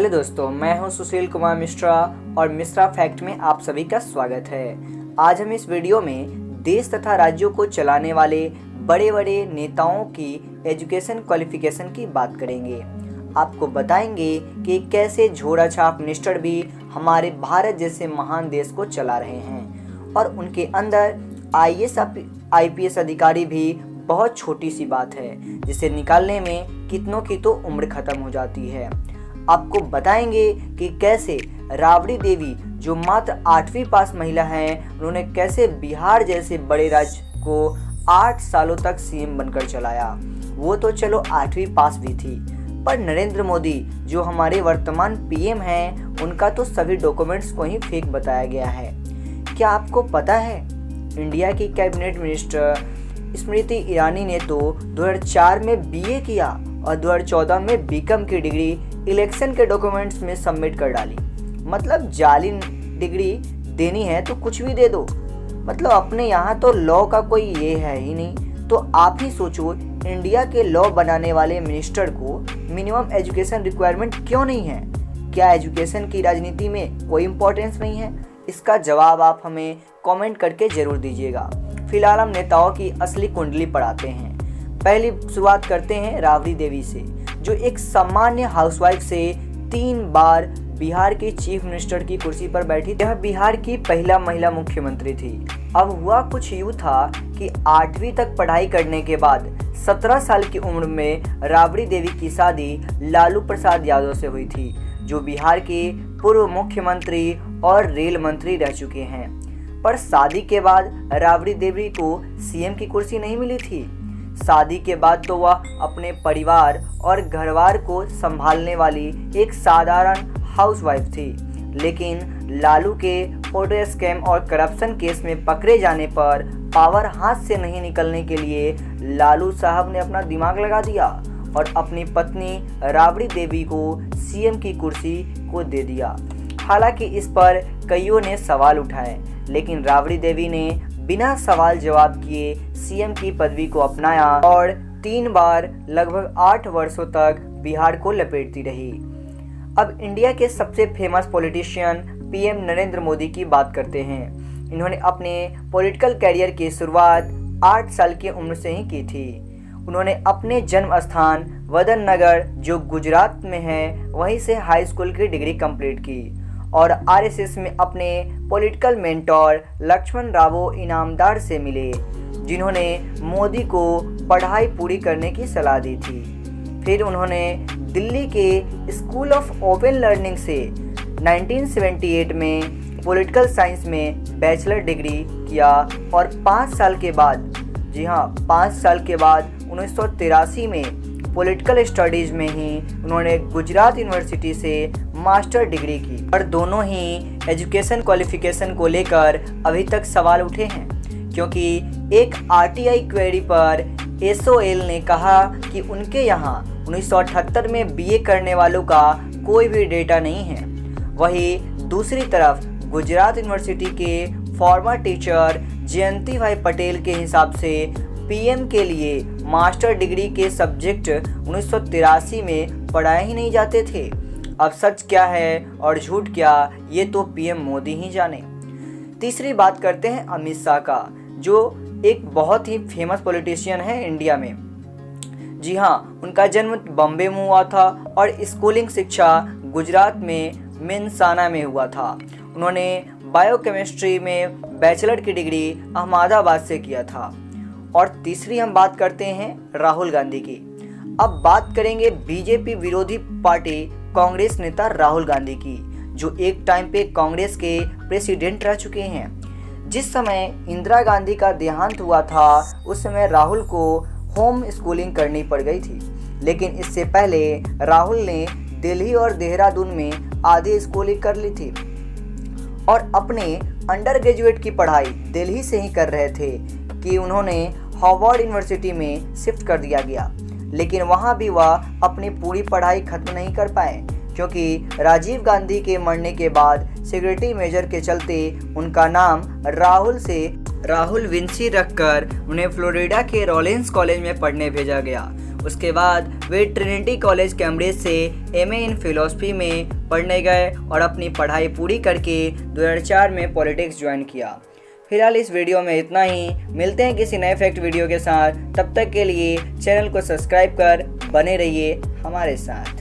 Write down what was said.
Hello दोस्तों, मैं हूं सुशील कुमार मिश्रा और मिश्रा फैक्ट में आप सभी का स्वागत है। आज हम इस वीडियो में देश तथा राज्यों को चलाने वाले बड़े बड़े नेताओं की एजुकेशन क्वालिफिकेशन की बात करेंगे। आपको बताएंगे कि कैसे झोरा छाप मिनिस्टर भी हमारे भारत जैसे महान देश को चला रहे हैं और उनके अंदर IAS अधिकारी भी बहुत छोटी सी बात है, जिसे निकालने में कितनों की तो उम्र खत्म हो जाती है। आपको बताएंगे कि कैसे राबड़ी देवी, जो मात्र 8वीं पास महिला हैं, उन्होंने कैसे बिहार जैसे बड़े राज्य को 8 सालों तक सीएम बनकर चलाया। वो तो चलो 8वीं पास भी थी, पर नरेंद्र मोदी जो हमारे वर्तमान पीएम हैं, उनका तो सभी डॉक्यूमेंट्स को ही फेक बताया गया है। क्या आपको पता है, इंडिया की कैबिनेट मिनिस्टर स्मृति ईरानी ने तो 2004 में BA किया और 2014 में BCom की डिग्री इलेक्शन के डॉक्यूमेंट्स में सबमिट कर डाली। मतलब जाली डिग्री देनी है तो कुछ भी दे दो। मतलब अपने यहाँ तो लॉ का कोई ये है ही नहीं। तो आप ही सोचो, इंडिया के लॉ बनाने वाले मिनिस्टर को मिनिमम एजुकेशन रिक्वायरमेंट क्यों नहीं है? क्या एजुकेशन की राजनीति में कोई इम्पोर्टेंस नहीं है? इसका जवाब आप हमें कमेंट करके ज़रूर दीजिएगा। फिलहाल हम नेताओं की असली कुंडली पढ़ाते हैं। पहली शुरुआत करते हैं राबड़ी देवी से, जो एक सामान्य हाउसवाइफ से 3 बार बिहार की चीफ मिनिस्टर की कुर्सी पर बैठी। यह बिहार की पहला महिला मुख्यमंत्री थी। अब हुआ कुछ यूँ था कि 8वीं तक पढ़ाई करने के बाद 17 साल की उम्र में राबड़ी देवी की शादी लालू प्रसाद यादव से हुई थी, जो बिहार के पूर्व मुख्यमंत्री और रेल मंत्री रह चुके हैं। पर शादी के बाद राबड़ी देवी को सीएम की कुर्सी नहीं मिली थी। शादी के बाद तो वह अपने परिवार और घरवार को संभालने वाली एक साधारण हाउसवाइफ थी। लेकिन लालू के फोटो स्कैम और करप्शन केस में पकड़े जाने पर पावर हाथ से नहीं निकलने के लिए लालू साहब ने अपना दिमाग लगा दिया और अपनी पत्नी राबड़ी देवी को सीएम की कुर्सी को दे दिया। हालांकि इस पर कईयों ने सवाल उठाए, लेकिन राबड़ी देवी ने बिना सवाल जवाब किए सीएम की पदवी को अपनाया और 3 बार लगभग 8 वर्षों तक बिहार को लपेटती रही। अब इंडिया के सबसे famous politician PM Narendra Modi की बात करते हैं। इन्होंने अपने पॉलिटिकल कैरियर की शुरुआत 8 साल की उम्र से ही की थी। उन्होंने अपने जन्म स्थान वदन नगर, जो गुजरात में है, वहीं से हाई स्कूल की डिग्री कंप्लीट की और RSS में अपने पॉलिटिकल मेंटोर लक्ष्मण राव इनामदार से मिले, जिन्होंने मोदी को पढ़ाई पूरी करने की सलाह दी थी। फिर उन्होंने दिल्ली के स्कूल ऑफ ओपन लर्निंग से 1978 में पॉलिटिकल साइंस में बैचलर डिग्री किया और 5 साल के बाद, जी हाँ 5 साल के बाद 1983 में पॉलिटिकल स्टडीज़ में ही उन्होंने गुजरात यूनिवर्सिटी से मास्टर डिग्री की। और दोनों ही एजुकेशन क्वालिफिकेशन को लेकर अभी तक सवाल उठे हैं, क्योंकि एक RTI क्वेरी पर SOL ने कहा कि उनके यहाँ 1978 में BA करने वालों का कोई भी डेटा नहीं है। वहीं दूसरी तरफ गुजरात यूनिवर्सिटी के फॉर्मर टीचर जयंती भाई पटेल के हिसाब से पीएम के लिए मास्टर डिग्री के सब्जेक्ट 1983 में पढ़ाए ही नहीं जाते थे। अब सच क्या है और झूठ क्या, ये तो पीएम मोदी ही जाने। तीसरी बात करते हैं अमित शाह का, जो एक बहुत ही फेमस पॉलिटिशियन है इंडिया में। जी हाँ, उनका जन्म बॉम्बे में हुआ था और स्कूलिंग शिक्षा गुजरात में मेनसाना में हुआ था। उन्होंने बायोकेमिस्ट्री में बैचलर की डिग्री अहमदाबाद से किया था। और तीसरी हम बात करते हैं राहुल गांधी की। अब बात करेंगे बीजेपी विरोधी पार्टी कांग्रेस नेता राहुल गांधी की, जो एक टाइम पे कांग्रेस के प्रेसिडेंट रह चुके हैं। जिस समय इंदिरा गांधी का देहांत हुआ था, उस समय राहुल को होम स्कूलिंग करनी पड़ गई थी। लेकिन इससे पहले राहुल ने दिल्ली और देहरादून में आधी स्कूलिंग कर ली थी और अपने अंडर ग्रेजुएट की पढ़ाई दिल्ली से ही कर रहे थे कि उन्होंने हार्वर्ड यूनिवर्सिटी में शिफ्ट कर दिया गया। लेकिन वहां भी वह अपनी पूरी पढ़ाई खत्म नहीं कर पाए, क्योंकि राजीव गांधी के मरने के बाद सिक्योरिटी मेजर के चलते उनका नाम राहुल से राहुल विंसी रखकर उन्हें फ्लोरिडा के रॉलिंस कॉलेज में पढ़ने भेजा गया। उसके बाद वे ट्रिनिटी कॉलेज कैम्ब्रिज से एमए इन फिलोसफी में पढ़ने गए और अपनी पढ़ाई पूरी करके 2004 में पॉलिटिक्स ज्वाइन किया। फिलहाल इस वीडियो में इतना ही। मिलते हैं किसी नए फैक्ट वीडियो के साथ। तब तक के लिए चैनल को सब्सक्राइब कर बने रहिए हमारे साथ।